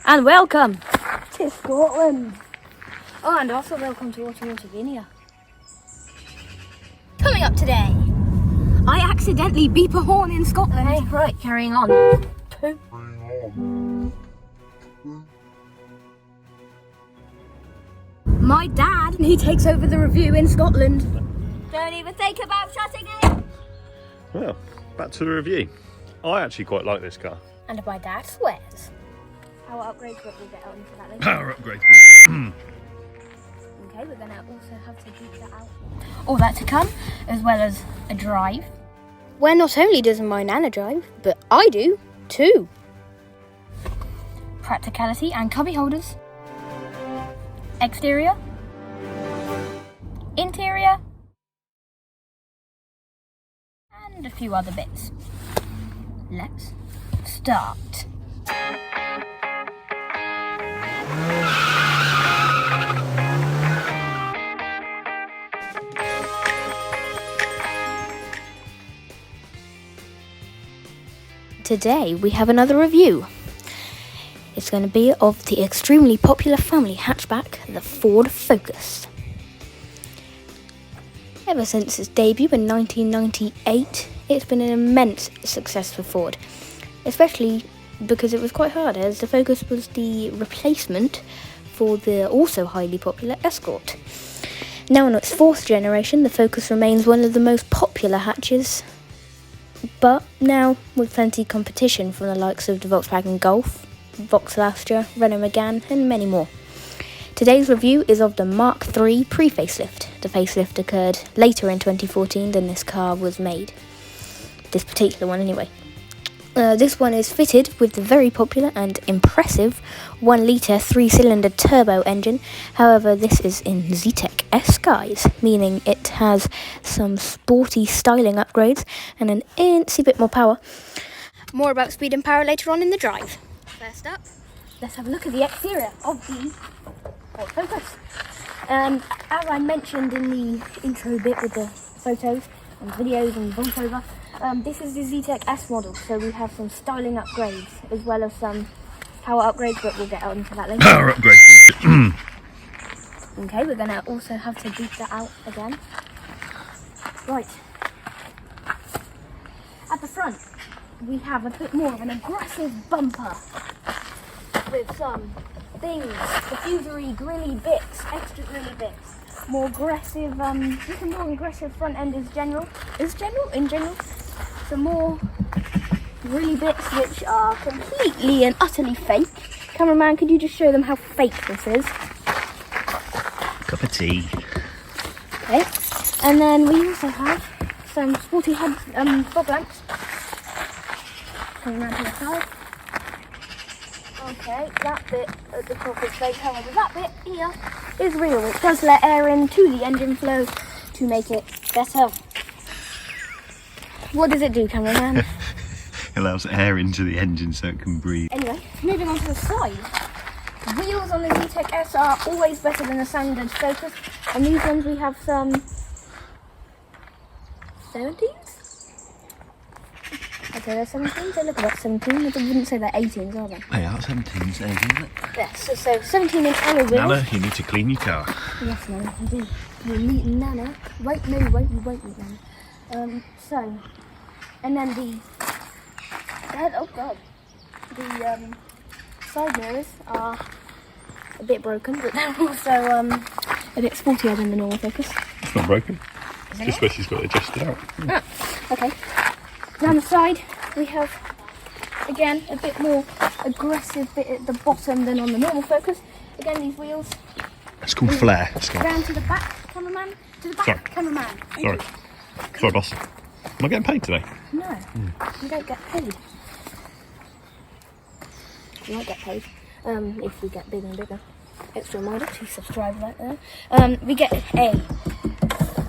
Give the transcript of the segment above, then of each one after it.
And welcome to Scotland. Oh, and also welcome to Automotivinia. Coming up today, I accidentally beep a horn in Scotland. Hey, right, carrying on. My dad, he takes over the review in Scotland. Don't even think about shutting it. Well, back to the review. I actually quite like this car. And my dad swears. Power upgrades, but we'll get onto that later. Power upgrades. Okay, we're gonna also have to beep that out. All that to come, as well as a drive. Where not only does my nana drive, but I do too. Practicality and cubby holders. Exterior. Interior. And a few other bits. Let's start. Today we have another review. It's going to be of the extremely popular family hatchback, the Ford Focus. Ever since its debut in 1998, it's been an immense success for Ford, especially because it was quite hard, as the Focus was the replacement for the also highly popular Escort. Now in its fourth generation, the Focus remains one of the most popular hatches, but now with plenty of competition from the likes of the Volkswagen Golf, Volkswagen, Renault Megane and many more. Today's review is of the Mark III pre-facelift. The facelift occurred later in 2014 than this car was made. This particular one anyway. This one is fitted with the very popular and impressive 1-litre 3-cylinder turbo engine. However, this is in Zetec S guise, meaning it has some sporty styling upgrades and an incy bit more power. More about speed and power later on in the drive. First up, let's have a look at the exterior of the Ford Focus. As I mentioned in the intro bit with the photos and videos and voiceover, this is the Zetec S model, so we have some styling upgrades as well as some power upgrades, but we'll get onto that later. Power upgrades. Okay, we're going to also have to beep that out again. Right. At the front, we have a bit more of an aggressive bumper with some things, diffusory grilly bits, extra grilly bits, more aggressive, just a more aggressive front end in general, some more grilly bits which are completely and utterly fake. Cameraman, could you just show them how fake this is? Cup of tea. Okay, and then we also have some sporty head fog lamps. Coming around to the side. Okay, that bit at the top is fake, however that bit here is real. It does let air into the engine flow to make it better. What does it do, cameraman? It allows air into the engine so it can breathe. Anyway, moving on to the side. Wheels on the Zetec S are always better than the standard Focus. On these ones we have some 17s? Okay, they're 17s, they look about 17, I wouldn't say they're 18s, are they? They are 17s, isn't it? Yes, so 17 inch alloy wheels. Nana, you need to clean your car. Yes, Nana, I do. You meet Nana. Wait, no, you won't meet Nana. And then the side mirrors are a bit broken, but they're also a bit sportier than the normal Focus. It's not broken. It's just where she's got it adjusted out. Ah, okay. Down the side, we have, again, a bit more aggressive bit at the bottom than on the normal Focus. Again, these wheels. It's called flare. Round to the back, cameraman. To the back, Sorry. cameraman. Sorry. Sorry, boss. Am I getting paid today? No, you don't get paid. You might get paid if we get bigger and bigger. Extra reminder to subscribe right there. We get a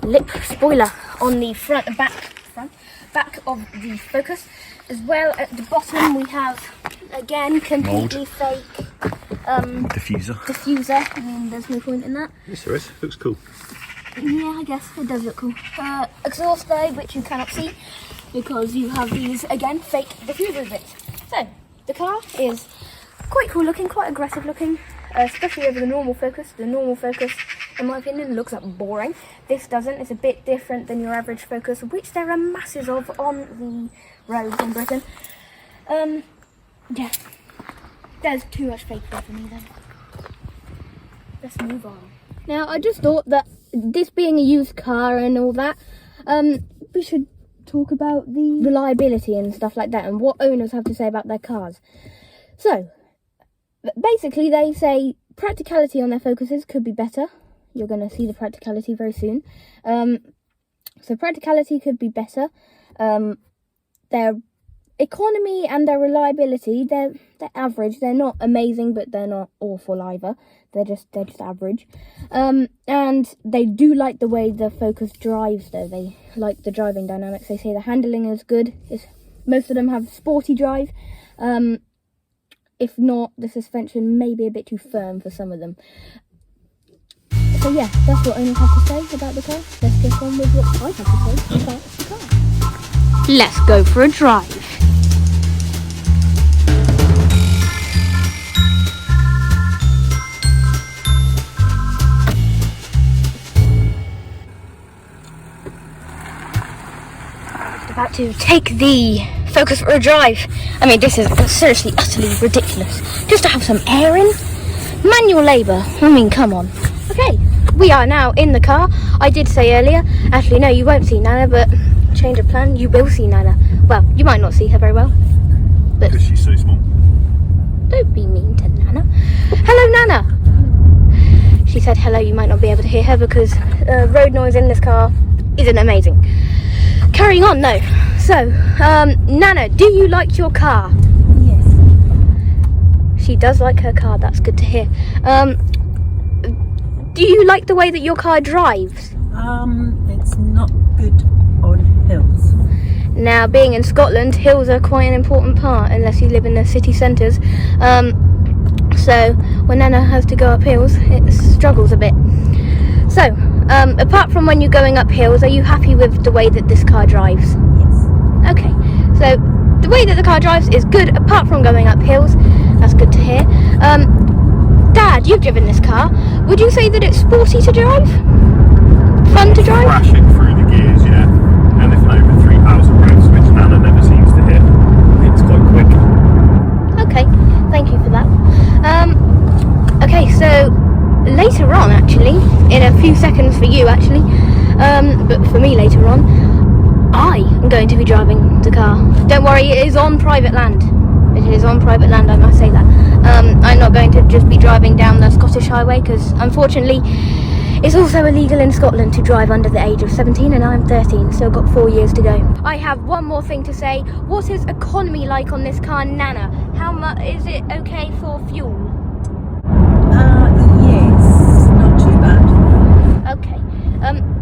lip spoiler on the front and back of the Focus. As well at the bottom we have, again, completely fake diffuser. I mean, there's no point in that. Yes, there is. Looks cool. Yeah, I guess it does look cool. Exhaust blade, which you cannot see because you have these, again, fake diffuser bits. So, the car is quite cool looking, quite aggressive looking, especially over the normal Focus. The normal Focus, in my opinion, looks like boring. This doesn't. It's a bit different than your average Focus, which there are masses of on the roads in Britain. Yeah, there's too much fake there for me then. Let's move on. Now, I just thought that this being a used car and all that, we should talk about the reliability and stuff like that and what owners have to say about their cars. So, basically they say practicality on their Focuses could be better. You're going to see the practicality very soon. So practicality could be better. Their economy and their reliability, they're average. They're not amazing, but they're not awful either. They're just average. And they do like the way the Focus drives, though. They like the driving dynamics. They say the handling is good. Most of them have sporty drive. If not, the suspension may be a bit too firm for some of them. So yeah, that's what owners have to say about the car. Let's get on with what I have to say about the car. Let's go for a drive. About to take the Focus for a drive. I mean, this is seriously utterly ridiculous. Just to have some air in, manual labour. I mean, come on. Okay, we are now in the car. I did say earlier, actually no, you won't see Nana, but change of plan, you will see Nana. Well, you might not see her very well, but Because she's so small. don't be mean to Nana. Hello, Nana. She said hello. You might not be able to hear her because road noise in this car isn't amazing. Carrying on though. So, Nana, do you like your car? Yes. She does like her car, that's good to hear. Do you like the way that your car drives? It's not good on hills. Now, being in Scotland, hills are quite an important part, unless you live in the city centres. So, when Nana has to go up hills, it struggles a bit. So, apart from when you're going up hills, are you happy with the way that this car drives? Yes. Okay, so the way that the car drives is good apart from going up hills. That's good to hear. Dad, you've driven this car. Would you say that it's sporty to drive? Fun to drive? Crashing through the gears, yeah. Anything over 3,000 revs, which Nana never seems to hit. It's quite quick. Okay, thank you for that. Okay, so later on, actually, in a few seconds for you, actually, but for me later on, I am going to be driving the car. Don't worry, it is on private land. It is on private land, I must say that. I'm not going to just be driving down the Scottish highway because, unfortunately, it's also illegal in Scotland to drive under the age of 17 and I'm 13, so I've got 4 years to go. I have one more thing to say. What is economy like on this car, Nana? How much is it okay for fuel? Yes, not too bad. Okay.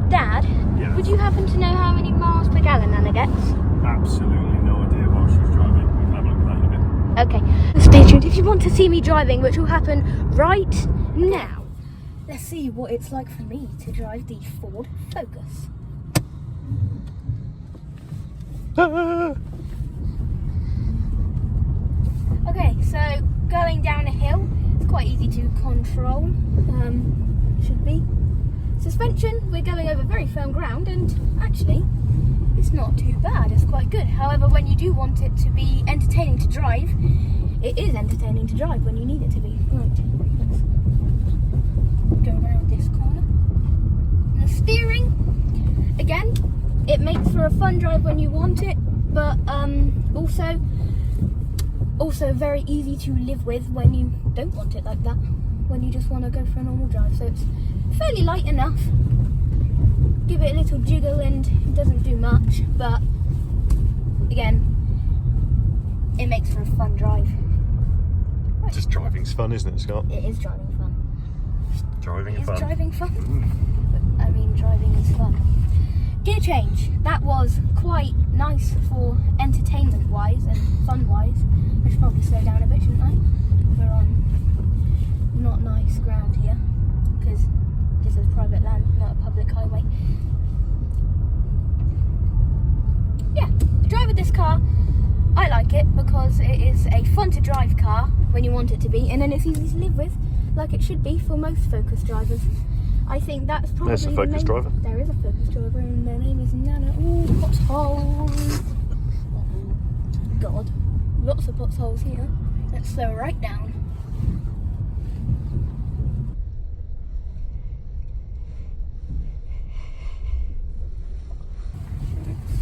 Dad, Yes. would you happen to know how many miles per gallon Nana gets? Absolutely no idea while she's driving. We'll have a look at that in a bit. Okay, stay tuned if you want to see me driving, which will happen right now. Let's see what it's like for me to drive the Ford Focus. Okay, so going down a hill, it's quite easy to control, should be. Suspension, we're going over very firm ground and actually it's not too bad, it's quite good. However, when you do want it to be entertaining to drive, it is entertaining to drive when you need it to be. Right, let's go around this corner. And the steering, again, it makes for a fun drive when you want it, but also very easy to live with when you don't want it like that, when you just want to go for a normal drive. So it's fairly light enough. Give it a little jiggle and it doesn't do much, but again, it makes for a fun drive. Right. Just driving's fun, isn't it, Scott? It is driving fun. Driving It is fun. driving fun. But, I mean, driving is fun. Gear change. That was quite nice for entertainment wise and fun wise. I should probably slow down a bit, shouldn't I? We're on not nice ground here because this is private land, not a public highway. Yeah, the drive of this car, I like it because it is a fun to drive car when you want it to be, and then it's easy to live with, like it should be for most Focus drivers. I think that's probably There's a Focus driver. There is a Focus driver, and their name is Nana. Ooh, potholes! God, lots of potholes here. Let's slow right down.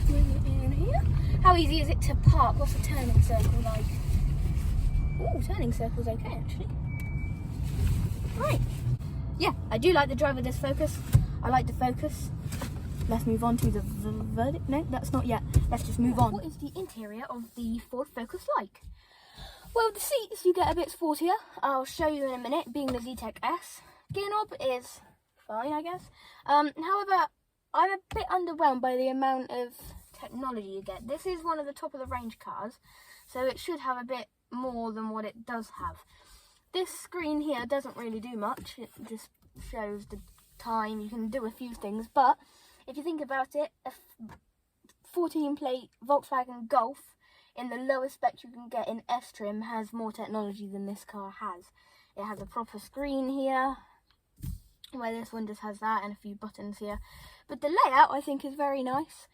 In here. How easy is it to park? What's the turning circle like? Oh, turning circle's okay actually. Right. Yeah, I do like the drive of this Focus. I like the Focus. Let's move on to the verdict. No, that's not yet. Let's just move on. What is the interior of the Ford Focus like? Well, the seats you get a bit sportier. I'll show you in a minute, being the Z-Tech S. Gear knob is fine, I guess. However, I'm a bit underwhelmed by the amount of technology you get. This is one of the top of the range cars, so it should have a bit more than what it does have. This screen here doesn't really do much. It just shows the time. You can do a few things, but if you think about it, a 14-plate Volkswagen Golf in the lowest spec you can get in S trim has more technology than this car has. It has a proper screen here, where this one just has that and a few buttons here. But the layout I think is very nice.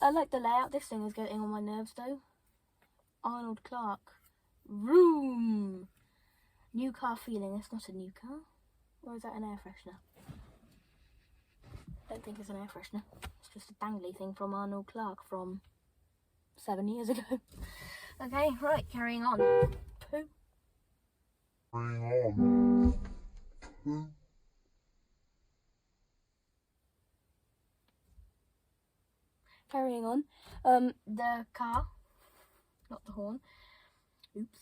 I like the layout. This thing is getting on my nerves though. Arnold Clark. Room. New car feeling. It's not a new car. Or is that an air freshener? I don't think it's an air freshener. It's just a dangly thing from Arnold Clark from 7 years ago. Okay, right, carrying on. Poo. Carrying on. The car, not the horn. Oops.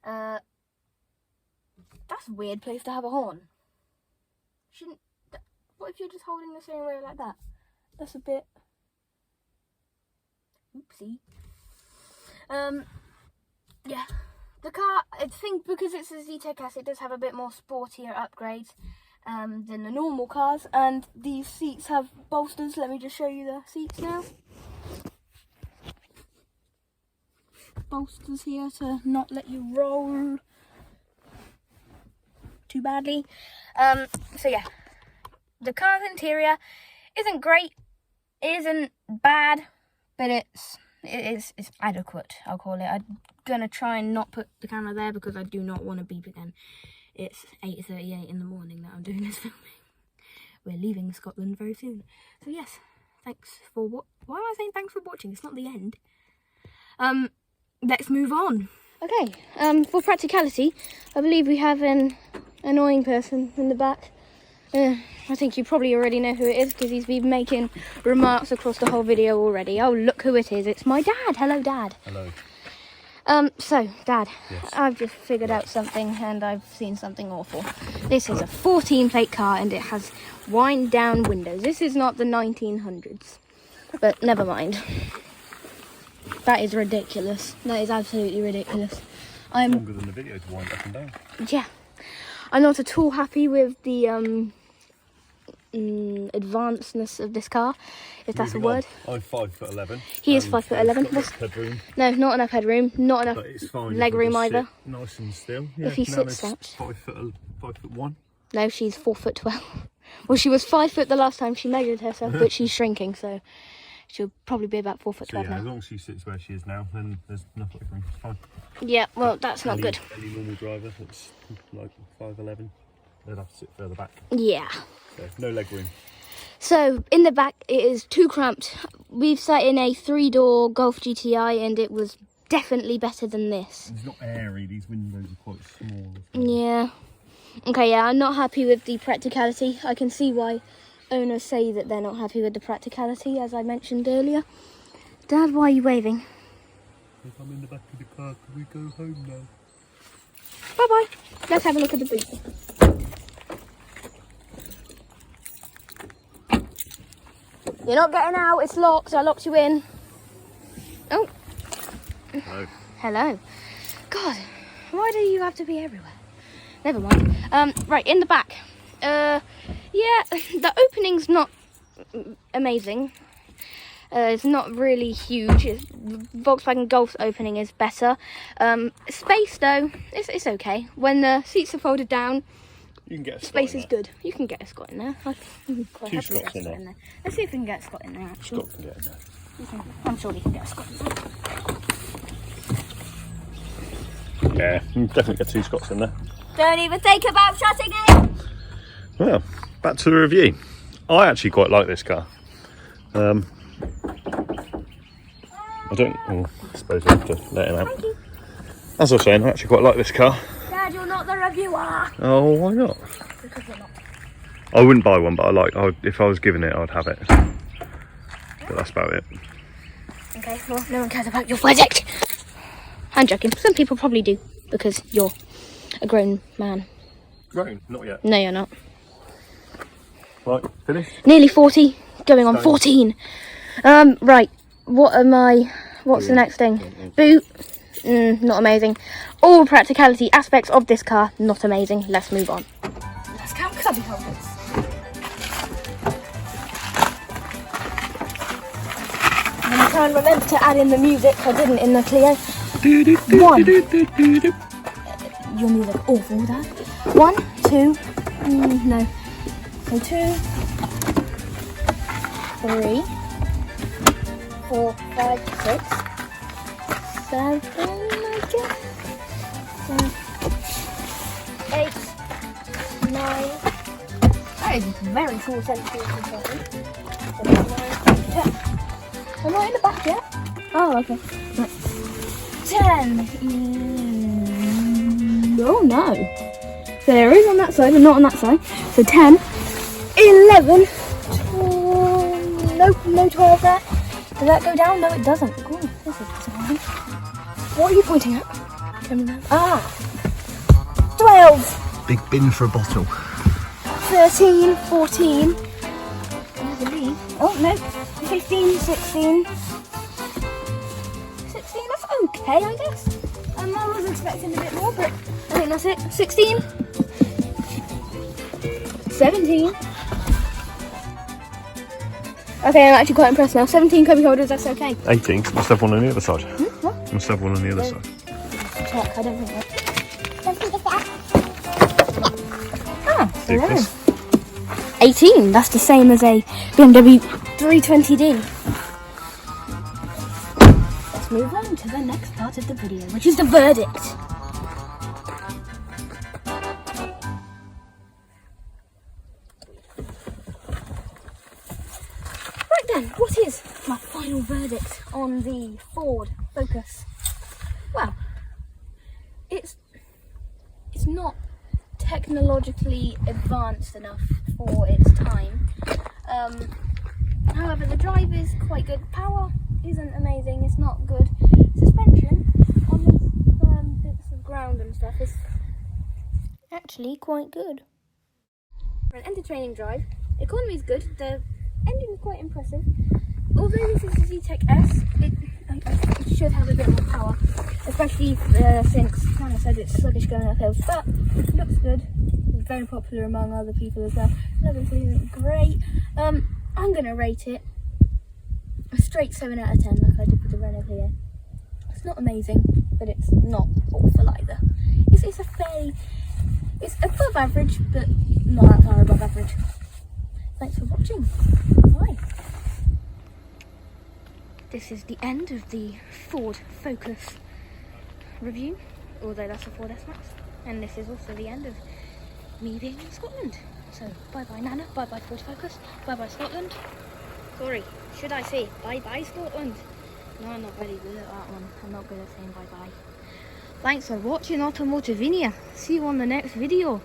That's a weird place to have a horn. Shouldn't. What if you're just holding the steering wheel like that? That's a bit. Oopsie. Yeah. The car, I think because it's a Z-Tech S, it does have a bit more sportier upgrades than the normal cars. And these seats have bolsters. Let me just show you the seats now. Bolsters here to not let you roll too badly. So yeah, the car's interior isn't great, it isn't bad, but it's adequate, I'll call it. I'm gonna try and not put the camera there because I do not want to beep again. It's 8:38 in the morning that I'm doing this filming. We're leaving Scotland very soon. So yes, thanks for why am I saying thanks for watching? It's not the end. Let's move on. Okay, for practicality, I believe we have an annoying person in the back. I think you probably already know who it is because he's been making remarks across the whole video already. Oh, look who it is. It's my dad. Hello, Dad. Hello. So, Dad, yes. I've just figured out something and I've seen something awful. This is a 14-plate car and it has wind-down windows. This is not the 1900s, but never mind. That is ridiculous. That is absolutely ridiculous. I'm longer than the video to wind up and down. Yeah. I'm not at all happy with the advancedness of this car, if that's a word. I'm 5'11". He is 5'11". Headroom. No, not enough headroom, not enough leg room either. Nice and still. Yeah, if he sits slouched. 5'1". No, she's 4'12". Well, she was 5 foot the last time she measured herself, but she's shrinking, so she'll probably be about 4'12" so, yeah, now. As long as she sits where she is now, then there's enough leg room. It's fine. Yeah, well, that's not good. Any normal driver that's like 5'11", they'd have to sit further back. Yeah. So, no leg room. So, in the back, it is too cramped. We've sat in a 3-door Golf GTI, and it was definitely better than this. It's not airy, these windows are quite small. Yeah. Okay, yeah, I'm not happy with the practicality. I can see why owners say that they're not happy with the practicality, as I mentioned earlier. Dad, why are you waving? If I'm in the back of the car, can we go home now? Bye-bye. Let's have a look at the boot. You're not getting out, it's locked. I locked you in. Oh. Hello. Hello. God, why do you have to be everywhere? Never mind. Right, in the back. Yeah, the opening's not amazing. It's not really huge. Volkswagen Golf's opening is better. Space though, it's okay. When the seats are folded down, You can get a space Scott is in good. You can get a Scott in there. Two Scots in there. Let's see if we can get a Scott in there. there. Actually, Scott can get in there. I'm sure we can get a Scott in there. Yeah, you can definitely get 2 Scots in there. Don't even think about shutting it. Well, back to the review. I actually quite like this car. I suppose I have to let him out. As I was saying, I actually quite like this car. Dad, you're not the reviewer. Oh, why not? Because you're not. I wouldn't buy one, but if I was given it, I'd have it. But that's about it. Okay, well, no one cares about your verdict. I'm joking. Some people probably do, because you're a grown man. Grown? Not yet. No, you're not. Right, finished? Nearly 40, going on 14. Right, what's the next thing? Boot, not amazing. All practicality aspects of this car, not amazing. Let's move on. Let's count cubby holders. I'm going to try and remember to add in the music. I didn't in the Clio. 1. Your music awful, Dad. 1, 2, no. So 2, 3, 4, 5, 6, 7, I guess. 8, 9. That is very 4 centimetres. 10. Am I in the back yet? Oh, okay. Right. 10. Oh no. So there is on that side and not on that side. So 10, 11, 12, nope, no 12 there. Does that go down? No, it doesn't. Ooh, this is disappointing. What are you pointing at? Tell me that. 12. Big bin for a bottle. 13, 14. Oh, no. 15, 16. 16, that's okay, I guess. I was expecting a bit more, but I think that's it. 16. 17. Okay, I'm actually quite impressed now. 17 cubby holders, that's okay. 18. Must have one on the other side. What? Must have one on the other side. Check, I don't think that. Ridiculous. 18, that's the same as a BMW 320D. Let's move on to the next part of the video, which is the verdict. Right then, what is my final verdict on the Ford Focus? Well, it's not technologically advanced enough for its time. However, the drive is quite good. Power isn't amazing. It's not good. Suspension on the bits of ground and stuff is actually quite good. For an entertaining drive, economy is good. The engine is quite impressive. Although this is a Z-Tech S, it should have a bit more power, especially since Nana said it's sluggish going uphill. But it looks good. It's very popular among other people as well. Obviously isn't great. I'm gonna rate it a straight 7 out of 10, like I did with the Renault Clio. It's not amazing, but it's not awful either. It's above average, but not that far above average. Thanks for watching. Bye. This is the end of the Ford Focus review, although that's a Ford S-Max. And this is also the end of me being in Scotland. So bye-bye Nana, bye-bye Ford Focus, bye-bye Scotland. Sorry, should I say bye-bye Scotland? No, I'm not very good at that one. I'm not good at saying bye-bye. Thanks for watching Automotivinia. See you on the next video.